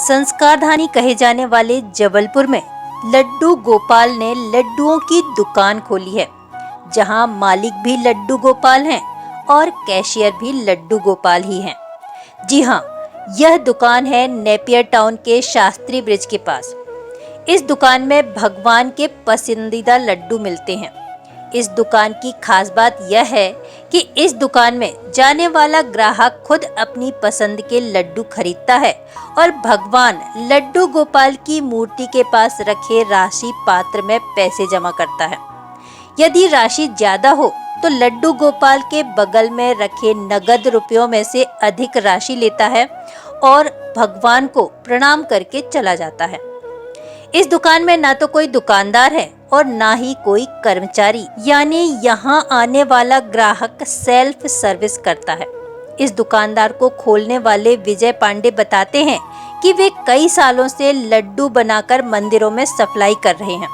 संस्कारधानी कहे जाने वाले जबलपुर में लड्डू गोपाल ने लड्डुओं की दुकान खोली है, जहां मालिक भी लड्डू गोपाल हैं और कैशियर भी लड्डू गोपाल ही हैं। जी हां, यह दुकान है नेपियर टाउन के शास्त्री ब्रिज के पास। इस दुकान में भगवान के पसंदीदा लड्डू मिलते हैं। इस दुकान की खास बात यह है कि इस दुकान में जाने वाला ग्राहक खुद अपनी पसंद के लड्डू खरीदता है और भगवान लड्डू गोपाल की मूर्ति के पास रखे राशि पात्र में पैसे जमा करता है। यदि राशि ज्यादा हो तो लड्डू गोपाल के बगल में रखे नगद रुपयों में से अधिक राशि लेता है और भगवान को प्रणाम करके चला जाता है। इस दुकान में ना तो कोई दुकानदार है और ना ही कोई कर्मचारी, यानी यहाँ आने वाला ग्राहक सेल्फ सर्विस करता है। इस दुकानदार को खोलने वाले विजय पांडे बताते हैं कि वे कई सालों से लड्डू बनाकर मंदिरों में सप्लाई कर रहे हैं।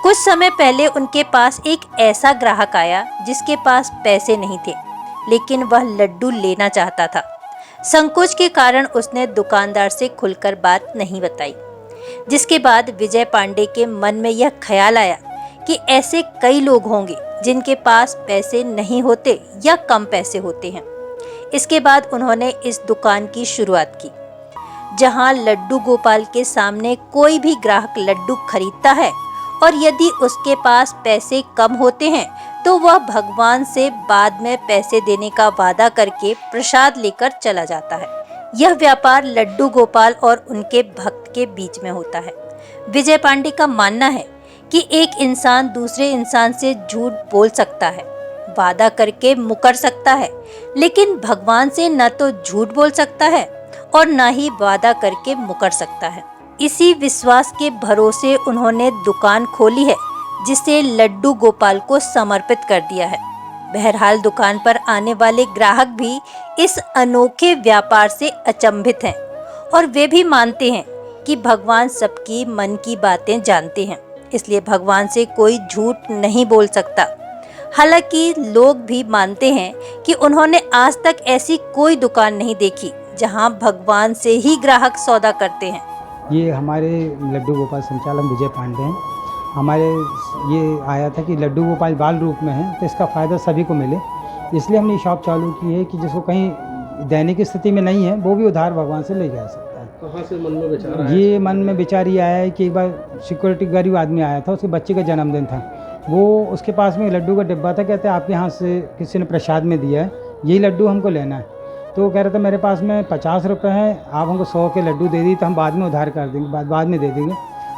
कुछ समय पहले उनके पास एक ऐसा ग्राहक आया जिसके पास पैसे नहीं थे, लेकिन वह लड्डू लेना चाहता था। संकोच के कारण उसने दुकानदार से खुलकर बात नहीं बताई, जिसके बाद विजय पांडे के मन में यह ख्याल आया कि ऐसे कई लोग होंगे जिनके पास पैसे नहीं होते या कम पैसे होते हैं। इसके बाद उन्होंने इस दुकान की शुरुआत की, जहां लड्डू गोपाल के सामने कोई भी ग्राहक लड्डू खरीदता है और यदि उसके पास पैसे कम होते हैं तो वह भगवान से बाद में पैसे देने का वादा करके प्रसाद लेकर चला जाता है। यह व्यापार लड्डू गोपाल और उनके भक्त के बीच में होता है। विजय पांडे का मानना है कि एक इंसान दूसरे इंसान से झूठ बोल सकता है, वादा करके मुकर सकता है, लेकिन भगवान से न तो झूठ बोल सकता है और न ही वादा करके मुकर सकता है। इसी विश्वास के भरोसे उन्होंने दुकान खोली है, जिसे लड्डू गोपाल को समर्पित कर दिया है। बहरहाल दुकान पर आने वाले ग्राहक भी इस अनोखे व्यापार से अचंभित हैं और वे भी मानते हैं कि भगवान सबकी मन की बातें जानते हैं, इसलिए भगवान से कोई झूठ नहीं बोल सकता। हालांकि लोग भी मानते हैं कि उन्होंने आज तक ऐसी कोई दुकान नहीं देखी जहां भगवान से ही ग्राहक सौदा करते हैं। ये हमारे लड्डू गोपाल संचालक विजय पांडे हैं। हमारे ये आया था कि लड्डू गोपाल बाल रूप में है तो इसका फ़ायदा सभी को मिले, इसलिए हमने शॉप चालू की है कि जिसको कहीं दैनिक स्थिति में नहीं है वो भी उधार भगवान से ले जा सकता है। कहाँ से मन में विचार आया? ये मन में विचार ये आया है कि एक बार सिक्योरिटी गरीब आदमी आया था, उसके बच्चे का जन्मदिन था। वो उसके पास में लड्डू का डिब्बा था, कहते हैं आपके यहाँ से किसी ने प्रसाद में दिया है, यही लड्डू हमको लेना है। तो वो कह रहा था मेरे पास में 50 रुपये हैं, आप हमको 100 के लड्डू दे दी तो हम बाद में उधार कर देंगे, बाद में दे देंगे।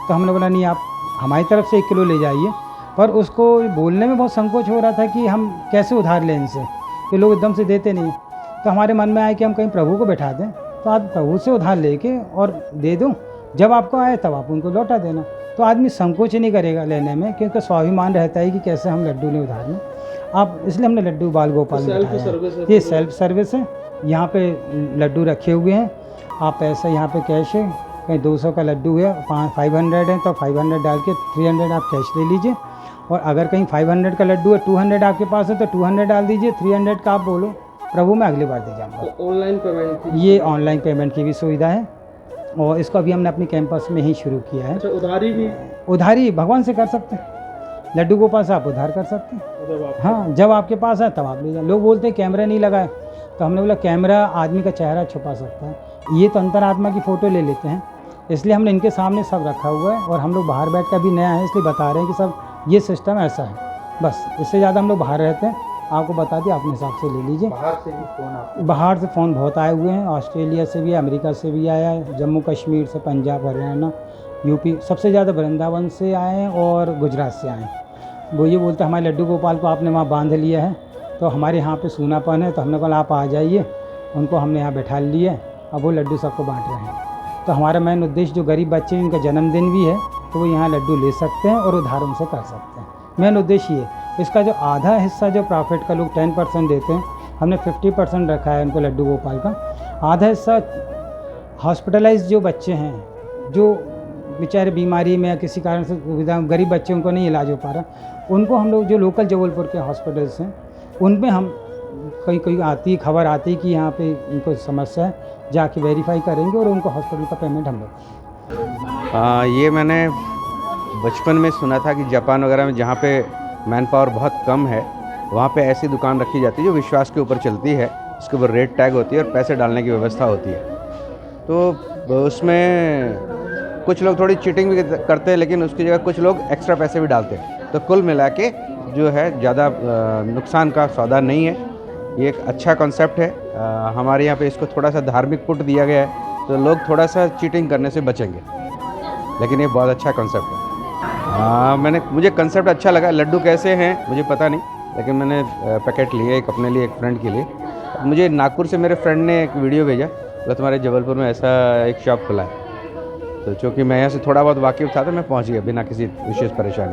तो हमने बोला नहीं, आप हमारी तरफ से 1 किलो ले जाइए। पर उसको बोलने में बहुत संकोच हो रहा था कि हम कैसे उधार लें इनसे, कि लोग एकदम से देते नहीं। तो हमारे मन में आया कि हम कहीं प्रभु को बैठा दें, तो आप प्रभु से उधार लेके और दे दूं, जब आपको आए तब आप उनको लौटा देना। तो आदमी संकोच नहीं करेगा लेने में, क्योंकि स्वाभिमान रहता है कि कैसे हम लड्डू लें उधार में। आप इसलिए हमने लड्डू बाल गोपाल में बैठाया। ये सेल्फ सर्विस है। यहाँ पे लड्डू रखे हुए हैं, आप पैसा यहाँ पे कैश है, कहीं 200 का लड्डू है, 500 है तो 500 डाल के 300 आप कैश ले लीजिए। और अगर कहीं 500 का लड्डू है, 200 आपके पास है तो 200 डाल दीजिए, 300 का आप बोलो प्रभु मैं अगली बार दे जाऊँगा। तो ऑनलाइन पेमेंट, ये ऑनलाइन पेमेंट की भी सुविधा है और इसको अभी हमने अपनी कैंपस में ही शुरू किया है। अच्छा, उधारी भी? उधारी भगवान से कर सकते हैं, लड्डू के पास आप उधार कर सकते हैं। हाँ, जब आपके पास है तब आप ले जाए। लोग बोलते हैं कैमरा नहीं लगाए, तो हमने बोला कैमरा आदमी का चेहरा छुपा सकता है, ये तो अंतरात्मा की फ़ोटो ले लेते हैं, इसलिए हमने इनके सामने सब रखा हुआ है। और हम लोग बाहर बैठ कर भी नया है इसलिए बता रहे हैं कि सब ये सिस्टम ऐसा है। बस इससे ज़्यादा हम लोग बाहर रहते हैं, आपको बता दिया, अपने हिसाब से ले लीजिए। बाहर से भी फ़ोन? बाहर से फ़ोन बहुत आए हुए हैं, ऑस्ट्रेलिया से भी, अमेरिका से भी आया है, जम्मू कश्मीर से, पंजाब, हरियाणा, यूपी, सबसे ज़्यादा वृंदावन से आए हैं और गुजरात से आए हैं। वो ये बोलते हैं हमारे लड्डू गोपाल को आपने वहाँ बांध लिया है, तो हमारे यहाँ पे सूनापन है, तो हमने कहा आप आ जाइए। उनको हमने यहाँ बैठा लिए, अब वो लड्डू सबको बांट रहे हैं। तो हमारा मेन उद्देश्य जो गरीब बच्चे हैं, उनका जन्मदिन भी है, तो वो यहाँ लड्डू ले सकते हैं और उधार उनसे कर सकते हैं। मेन उद्देश्य ये। इसका जो आधा हिस्सा जो प्रॉफिट का लोग 10% देते हैं, हमने 50% रखा है उनको लड्डू गोपाल का। आधा हिस्सा हॉस्पिटलाइज जो बच्चे हैं, जो बेचारे बीमारी में या किसी कारण से गरीब बच्चे उनको नहीं इलाज हो पा रहा, उनको हम लोग जो लोकल जबलपुर के हॉस्पिटल्स हैं उनमें हम कहीं आती खबर आती कि यहाँ पे इनको समस्या है, जाके वेरीफाई करेंगे और उनको हॉस्पिटल का पेमेंट हम लोग। ये मैंने बचपन में सुना था कि जापान वगैरह में जहाँ पे मैन पावर बहुत कम है वहाँ पे ऐसी दुकान रखी जाती है जो विश्वास के ऊपर चलती है, उसके ऊपर रेट टैग होती है और पैसे डालने की व्यवस्था होती है। तो उसमें कुछ लोग थोड़ी चीटिंग भी करते हैं, लेकिन उसकी जगह कुछ लोग एक्स्ट्रा पैसे भी डालते हैं। तो कुल मिला के जो है ज़्यादा नुकसान का सौदा नहीं है। ये एक अच्छा कॉन्सेप्ट है। हमारे यहाँ पे इसको थोड़ा सा धार्मिक पुट दिया गया है, तो लोग थोड़ा सा चीटिंग करने से बचेंगे, लेकिन ये बहुत अच्छा कॉन्सेप्ट है। मुझे कॉन्सेप्ट अच्छा लगा। लड्डू कैसे हैं मुझे पता नहीं, लेकिन मैंने पैकेट लिए एक अपने लिए, एक फ्रेंड के लिए। मुझे नागपुर से मेरे फ्रेंड ने एक वीडियो भेजा, बोला तुम्हारे जबलपुर में ऐसा एक शॉप खुला है। तो चूँकि मैं यहाँ से थोड़ा बहुत वाकिफ़ था तो मैं पहुँच गया बिना किसी विशेष परेशानी।